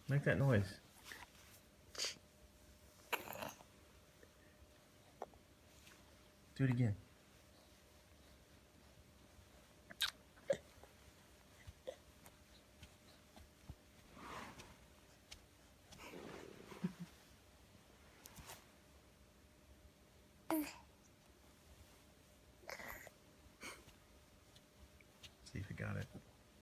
Make that noise. Do it again. See if you got it.